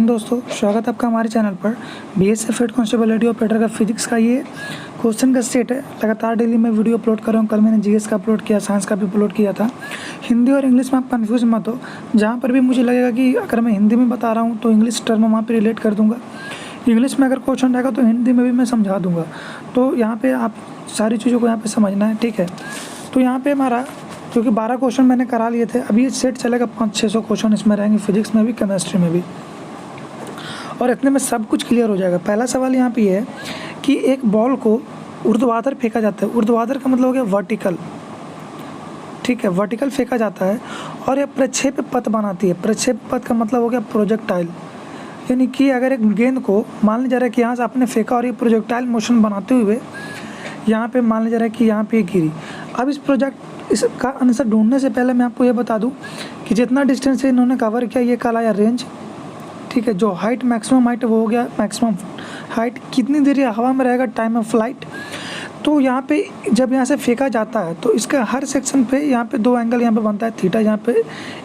Morning दोस्तों, स्वागत है आपका हमारे चैनल पर। बीएसएफ हेड कांस्टेबिलिटी ऑपरेटर का फिजिक्स का ये क्वेश्चन का सेट है। लगातार डेली मैं वीडियो अपलोड कर रहा हूँ। कल मैंने जीएस का अपलोड किया, साइंस का भी अपलोड किया था। हिंदी और इंग्लिश में आप कन्फ्यूज मत हो। जहाँ पर भी मुझे लगेगा कि अगर मैं हिंदी में बता रहा हूँ तो इंग्लिश टर्म वहाँ पर रिलेट कर दूँगा। इंग्लिश में अगर क्वेश्चन रहेगा तो हिंदी में भी मैं समझा दूँगा। तो यहाँ पर आप सारी चीज़ों को यहाँ पर समझना है, ठीक है। तो यहाँ पर हमारा क्योंकि 12 क्वेश्चन मैंने करा लिए थे, अभी ये सेट चलेगा 500-600 क्वेश्चन इसमें रहेंगे, फिजिक्स में भी केमिस्ट्री में भी, और इतने में सब कुछ क्लियर हो जाएगा। पहला सवाल यहाँ पे ये है कि एक बॉल को ऊर्ध्वाधर फेंका जाता है। ऊर्ध्वाधर का मतलब हो गया वर्टिकल, ठीक है, वर्टिकल फेंका जाता है और यह प्रक्षेप पथ बनाती है। प्रक्षेप पथ का मतलब हो गया प्रोजेक्टाइल, यानी कि अगर एक गेंद को मान लीजिए जा रहा है कि यहाँ से आपने फेंका और ये प्रोजेक्टाइल मोशन बनाते हुए यहाँ पे मान लीजिए जा रहा है कि यहाँ पे गिरी। अब इसका आंसर ढूंढने से पहले मैं आपको ये बता दूं कि जितना डिस्टेंस है इन्होंने कवर किया ये कहलाया रेंज, ठीक है। जो हाइट मैक्सिमम हाइट वो हो गया मैक्सिमम हाइट। कितनी देर ये हवा में रहेगा, टाइम ऑफ फ्लाइट। तो यहाँ पे जब यहाँ से फेंका जाता है तो इसका हर सेक्शन पे यहाँ पे दो एंगल यहाँ पे बनता है थीटा। यहाँ पे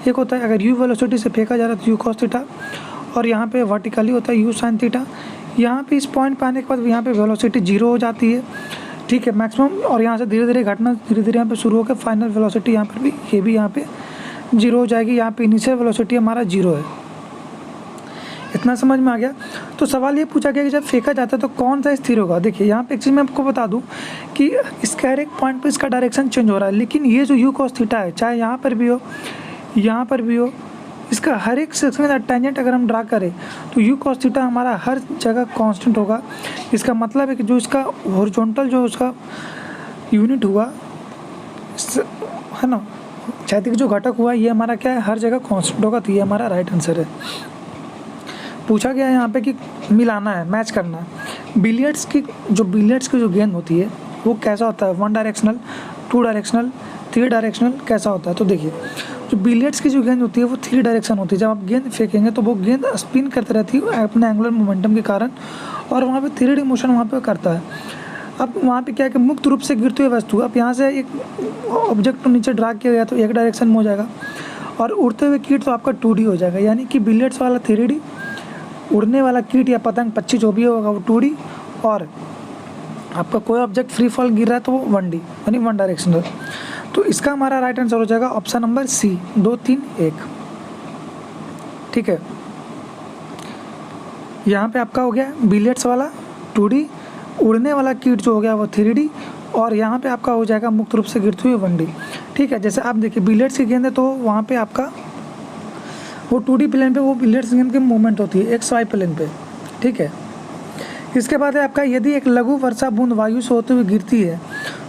एक होता है अगर यू वेलोसिटी से फेंका जा रहा है तो यू कॉस थीटा, और यहाँ पे वर्टिकली होता है यू साइन थीटा। यहाँ पे इस पॉइंट पे आने के बाद यहाँ पे वेलोसिटी 0 हो जाती है, ठीक है, मैक्सिमम। और यहाँ से धीरे धीरे घटना धीरे धीरे यहाँ पे शुरू होकर फाइनल वेलोसिटी यहाँ पर भी ये भी यहाँ पे 0 हो जाएगी। यहाँ पे इनिशियल वेलोसिटी हमारा 0 है। इतना समझ में आ गया। तो सवाल ये पूछा गया कि जब फेंका जाता है तो कौन सा स्थिर होगा। देखिए यहाँ पे एक चीज़ मैं आपको बता दूं कि इसका हर एक पॉइंट पे इसका डायरेक्शन चेंज हो रहा है, लेकिन ये जो यू कॉस थीटा है, चाहे यहाँ पर भी हो यहाँ पर भी हो, इसका हर एक सेक्शन में टेंजेंट अगर हम ड्रा करें तो यू कॉस थीटा हमारा हर जगह कांस्टेंट होगा। इसका मतलब है कि जो इसका हॉरिजॉन्टल जो उसका यूनिट हुआ है ना, क्षैतिज जो घटक हुआ, ये हमारा क्या है, हर जगह कांस्टेंट होगा। तो ये हमारा राइट आंसर है। पूछा गया है यहाँ पे कि मिलाना है, मैच करना है। बिलियर्ड्स की जो गेंद होती है वो कैसा होता है, 1 डायरेक्शनल, 2 डायरेक्शनल, 3 डायरेक्शनल कैसा होता है। तो देखिए जो बिलियर्ड्स की जो गेंद होती है वो 3 डायरेक्शन होती है। जब आप गेंद फेंकेंगे तो वो गेंद स्पिन करती रहती है अपने एंगुलर मोमेंटम के कारण, और वहाँ पे 3D मोशन वहाँ पे करता है। अब वहाँ पे क्या है कि मुक्त रूप से गिरती हुई वस्तु, अब यहाँ से एक ऑब्जेक्ट को नीचे ड्रा किया गया तो 1 डायरेक्शन में हो जाएगा, और उड़ते हुए कीट तो आपका 2D हो जाएगा। यानी कि बिलियर्ड्स वाला 3D, उड़ने वाला कीट या पतंग पक्षी जो भी होगा वो 2D, और आपका कोई ऑब्जेक्ट फ्री फॉल गिर रहा है तो वो 1D यानी 1 डायरेक्शनल। तो इसका हमारा राइट आंसर हो जाएगा ऑप्शन नंबर सी, 2, 3, 1, ठीक है। यहाँ पे आपका हो गया बिलियर्ड्स वाला 2D, उड़ने वाला कीट जो हो गया वो 3D, और यहाँ पे आपका हो जाएगा मुक्त रूप से गिरती हुई 1D, ठीक है। जैसे आप देखिए बिलियर्ड्स की गेंद है तो वहाँ पे आपका वो 2D प्लेन पे वो बिलियर्ड्स गेंद की मूवमेंट होती है XY प्लेन पे, ठीक है। इसके बाद है आपका यदि एक लघु वर्षा बूंद वायु से होते हुए गिरती है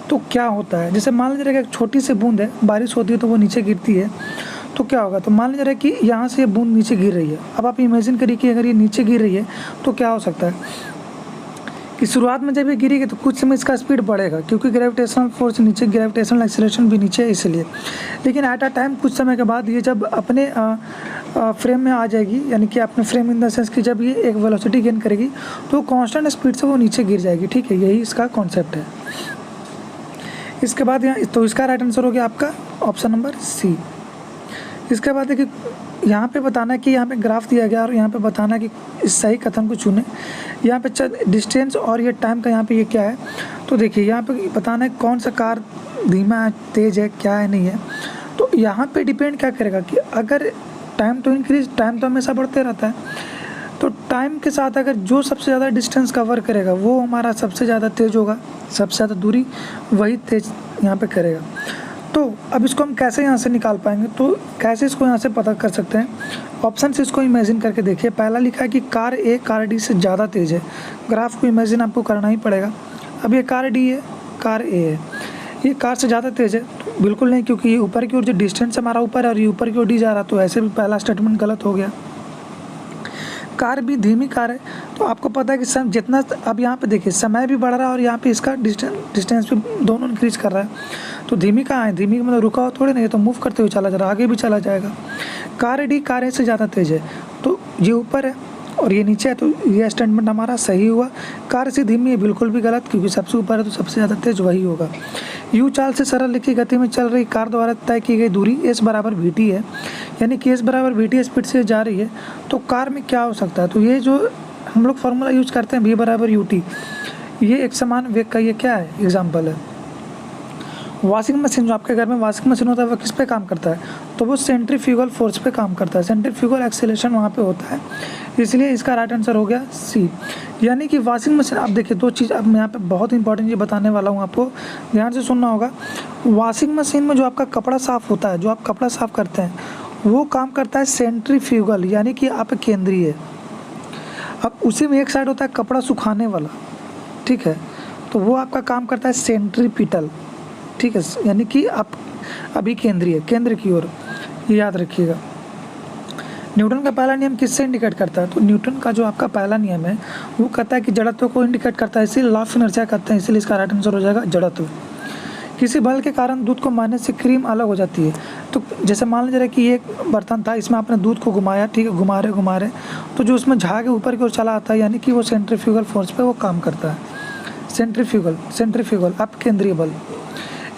तो क्या होता है। जैसे मान लीजिए एक छोटी सी बूंद है, बारिश होती है तो वो नीचे गिरती है तो क्या होगा। तो मान लीजिए कि यहाँ से ये बूंद नीचे गिर रही है। अब आप इमेजिन करिए कि अगर ये नीचे गिर रही है तो क्या हो सकता है कि शुरुआत में जब ये गिरेगी तो कुछ समय इसका स्पीड बढ़ेगा, क्योंकि ग्रेविटेशनल फोर्स नीचे, ग्रेविटेशनल एक्सीलरेशन भी नीचे है इसलिए। लेकिन एट अ टाइम कुछ समय के बाद ये जब अपने फ्रेम में आ जाएगी, यानी कि अपने फ्रेम इन द सेंस कि जब ये एक वेलोसिटी गेन करेगी तो कांस्टेंट स्पीड से वो नीचे गिर जाएगी, ठीक है। यही इसका कॉन्सेप्ट है। इसके बाद यहाँ तो इसका राइट आंसर हो गया आपका ऑप्शन नंबर सी। इसके बाद देखिए यहाँ पे बताना है कि यहाँ पे ग्राफ दिया गया और यहाँ पे बताना है कि इस सही कथन को चुने। यहाँ पे डिस्टेंस और ये टाइम का यहाँ पे ये क्या है। तो देखिए यहाँ पे बताना है कौन सा कार धीमा है, तेज़ है, क्या है, नहीं है। तो यहाँ पे डिपेंड क्या करेगा कि अगर टाइम तो टाइम तो हमेशा बढ़ते रहता है, तो टाइम के साथ अगर जो सबसे ज़्यादा डिस्टेंस कवर करेगा वो हमारा सबसे ज़्यादा तेज़ होगा, सबसे ज़्यादा दूरी वही तेज़ यहाँ पे करेगा। तो अब इसको हम कैसे यहाँ से निकाल पाएंगे, तो कैसे इसको यहाँ से पता कर सकते हैं। ऑप्शन से इसको इमेजिन करके देखिए। पहला लिखा है कि कार ए कार डी से ज़्यादा तेज़ है। ग्राफ को इमेजिन आपको करना ही पड़ेगा। अब ये कार डी है, कार ए है, ये कार से ज़्यादा तेज़ है। तो बिल्कुल नहीं, क्योंकि ये ऊपर की ओर जो डिस्टेंस हमारा ऊपर है और ये ऊपर की ओर डी जा रहा, तो ऐसे भी पहला स्टेटमेंट गलत हो गया। कार भी धीमी कार है, तो आपको पता है कि जितना, अब यहाँ पे देखिए समय भी बढ़ रहा है और यहाँ पे इसका डिस्टेंस भी दोनों इंक्रीज कर रहा है। तो धीमी कहाँ है, धीमी मतलब रुका हो थोड़े नहीं, तो मूव करते हुए चला जा रहा है, आगे भी चला जाएगा। कार डी कार ए से ज़्यादा तेज़ है, तो ये ऊपर है और ये नीचे है, तो ये स्टेटमेंट हमारा सही हुआ। कार से धीमी है, बिल्कुल भी गलत, क्योंकि सबसे ऊपर है तो सबसे ज़्यादा तेज वही होगा। यू चाल से सरल लिखी गति में चल रही कार द्वारा तय की गई दूरी s बराबर vt है, यानी कि s बराबर vt स्पीड से जा रही है, तो कार में क्या हो सकता है? तो ये जो हम लोग फार्मूला यूज करते हैं v बराबर ut, ये एक समान वेग का ये क्या है? एग्जाम्पल है। वॉशिंग मशीन, जो आपके घर में वॉशिंग मशीन होता है वो किस पे काम करता है? तो वो सेंट्रीफ्यूगल फोर्स पे काम करता है, सेंट्रीफ्यूगल एक्सेलरेशन वहाँ पे होता है, इसलिए इसका राइट आंसर हो गया सी। यानी कि वॉशिंग मशीन, आप देखिए दो चीज़, अब मैं यहाँ पे बहुत इंपॉर्टेंट चीज़ बताने वाला हूँ, आपको ध्यान से सुनना होगा। वॉशिंग मशीन में जो आपका कपड़ा साफ़ होता है, जो आप कपड़ा साफ़ करते हैं, वो काम करता है सेंट्रीफ्यूगल, यानी कि आप केंद्रीय। अब उसी में एक साइड होता है कपड़ा सुखाने वाला, ठीक है, तो वो आपका काम करता है सेंट्रीपिटल, ठीक है, यानी कि आप अभी केंद्रीय, केंद्र की ओर, ये याद रखिएगा। न्यूटन का पहला नियम किससे इंडिकेट करता है? तो न्यूटन का जो आपका पहला नियम है वो कहता है कि जड़त्व को इंडिकेट करता है, इसीलिए लॉ ऑफ इनर्शिया कहते हैं, इसीलिए इसका राइट आंसर हो जाएगा जड़त्व। किसी बल के कारण दूध को मारने से क्रीम अलग हो जाती है। तो जैसे मान लीजिए कि एक बर्तन था, इसमें आपने दूध को घुमाया, ठीक है, घुमा रहे तो जो उसमें झाग ऊपर की ओर चला आता है, यानी कि वो सेंट्रीफ्यूगल फोर्स पे वो काम करता है। सेंट्रीफ्यूगल अब केंद्रीय बल।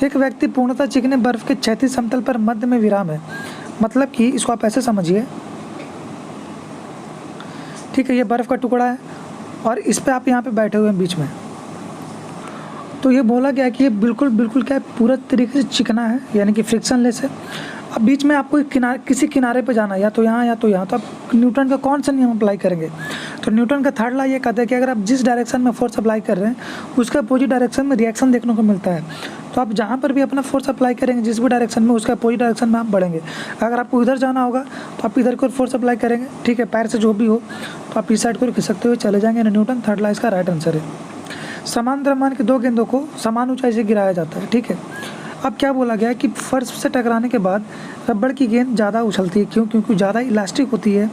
एक व्यक्ति पूर्णतः चिकने बर्फ के क्षैतिज समतल पर मध्य में विराम है, मतलब कि इसको आप ऐसे समझिए, ठीक है, ये बर्फ़ का टुकड़ा है और इस पे आप यहाँ पे बैठे हुए हैं बीच में, तो ये बोला गया कि ये बिल्कुल क्या है, पूरा तरीके से चिकना है, यानी कि फ्रिक्शनलेस है। अब बीच में आपको किसी किनारे पे जाना है, या तो यहाँ या तो यहाँ, तो आप न्यूटन का कौन सा नियम अप्लाई करेंगे? तो न्यूटन का थर्ड लॉ ये कहता है कि अगर आप जिस डायरेक्शन में फोर्स अप्लाई कर रहे हैं उसके अपोजिट डायरेक्शन में रिएक्शन देखने को मिलता है, तो आप जहाँ पर भी अपना फोर्स अप्लाई करेंगे, जिस भी डायरेक्शन में, उसके अपोजिट डायरेक्शन में आप बढ़ेंगे। अगर आपको इधर जाना होगा तो आप इधर को फोर्स अप्लाई करेंगे, ठीक है, पैर से जो भी हो, तो आप इस साइड को खिसकते हुए चले जाएंगे। न्यूटन थर्ड लॉ इसका राइट आंसर है। समान द्रव्यमान के दो गेंदों को समान ऊंचाई से गिराया जाता है, ठीक है। अब क्या बोला गया है कि फर्श से टकराने के बाद रबड़ की गेंद ज़्यादा उछलती है, क्यों? क्योंकि ज़्यादा इलास्टिक होती है,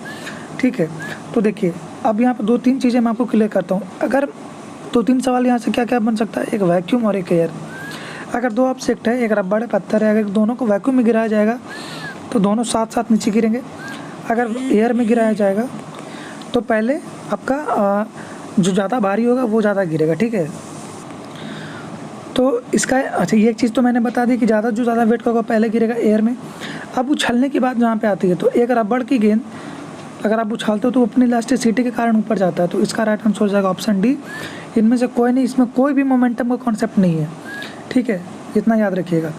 ठीक है। तो देखिए अब यहाँ पर दो तीन चीज़ें मैं आपको क्लियर करता हूँ। अगर दो तीन सवाल यहाँ से क्या क्या बन सकता है, एक वैक्यूम और एक एयर। अगर दो ऑब्जेक्ट है, एक रबड़ है, पत्थर है, अगर दोनों को वैक्यूम में गिराया जाएगा तो दोनों साथ साथ नीचे गिरेंगे। अगर एयर में गिराया जाएगा तो पहले आपका जो ज़्यादा भारी होगा वो ज़्यादा गिरेगा, ठीक है। तो इसका अच्छा, ये एक चीज़ तो मैंने बता दी कि जो ज़्यादा वेट का होगा पहले गिरेगा एयर में। अब उछलने की बात जहाँ पे आती है, तो एक रबड़ की गेंद अगर आप उछालते हो तो अपनी इलास्टिसिटी के कारण ऊपर जाता है, तो इसका राइट आंसर हो जाएगा ऑप्शन डी। इनमें से कोई नहीं, इसमें कोई भी मोमेंटम का कॉन्सेप्ट नहीं है, ठीक है, इतना याद रखिएगा।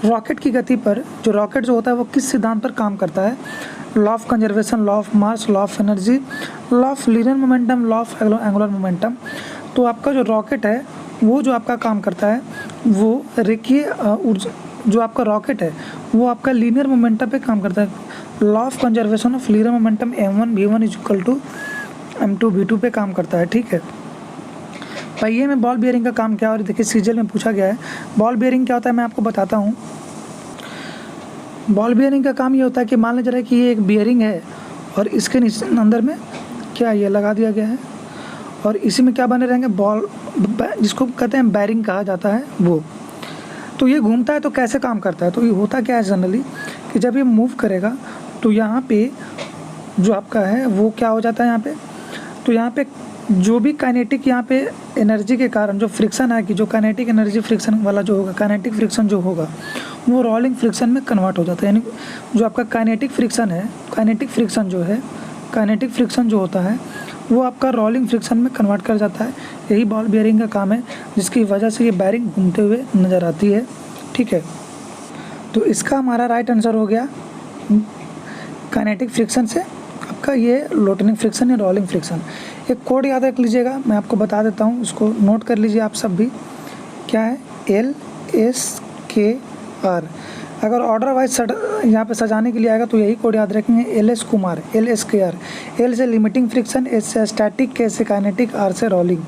रॉकेट की गति पर जो रॉकेट जो होता है वो किस सिद्धांत पर काम करता है? Law of conservation, law of mass, law of energy, law of linear momentum, law of angular momentum. तो आपका जो रॉकेट है वो जो आपका काम करता है वो रेखीय ऊर्जा, जो आपका रॉकेट है वो आपका लीनियर मोमेंटम पे काम करता है। Law of conservation of linear momentum m1 v1 is equal to m2 v2 पे काम करता है, ठीक है। पहिए में बॉल बियरिंग का काम क्या है? और देखिए सीजीएल में पूछा गया है बॉल बियरिंग क्या होता है, मैं आपको बताता हूँ। बॉल बियरिंग का काम ये होता है कि मान लीजिए कि ये एक बियरिंग है और इसके अंदर में क्या ये लगा दिया गया है और इसी में क्या बने रहेंगे, बॉल, जिसको कहते हैं बैरिंग कहा जाता है वो। तो ये घूमता है तो कैसे काम करता है? तो ये होता क्या है जनरली कि जब ये मूव करेगा तो यहाँ पे जो आपका है वो क्या हो जाता है यहाँ पे, तो यहाँ पे जो भी काइनेटिक यहाँ पे एनर्जी के कारण जो फ्रिक्शन है कि जो काइनेटिक एनर्जी फ्रिक्शन वाला जो होगा, काइनेटिक फ्रिक्शन जो होगा वो रोलिंग फ्रिक्शन में कन्वर्ट हो जाता है। यानी जो आपका काइनेटिक फ्रिक्शन है, काइनेटिक फ्रिक्शन जो होता है वो आपका रोलिंग फ्रिक्शन में कन्वर्ट कर जाता है। यही बॉल बियरिंग का काम है, जिसकी वजह से ये बैरिंग घूमते हुए नज़र आती है, ठीक है। तो इसका हमारा राइट आंसर हो गया काइनेटिक फ्रिक्शन से आपका ये लोटनिंग फ्रिक्शन या रोलिंग फ्रिक्शन। एक कोड याद रख लीजिएगा, मैं आपको बता देता हूँ, उसको नोट कर लीजिए आप सब भी। क्या है? LSKR। अगर ऑर्डर वाइज यहाँ पे सजाने के लिए आएगा तो यही कोड याद रखेंगे, LS कुमार, LSKR। L से लिमिटिंग फ्रिक्शन, S से स्टैटिक, K से काइनेटिक, R से रोलिंग।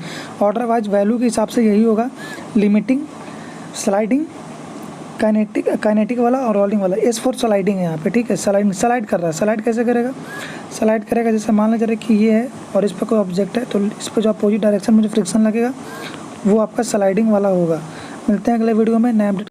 ऑर्डर वाइज वैल्यू के हिसाब से यही होगा, लिमिटिंग, स्लाइडिंग, काइनेटिक वाला और रोलिंग वाला। S फॉर स्लाइडिंग है यहाँ पे, ठीक है। स्लाइड कर रहा है। स्लाइड कैसे करेगा? स्लाइड करेगा जैसे मान लीजिए कि ये है और इस पर कोई ऑब्जेक्ट है, तो इस पर जो अपोजिट डायरेक्शन में जो फ्रिक्शन लगेगा वो आपका स्लाइडिंग वाला होगा। मिलते हैं अगले वीडियो में नए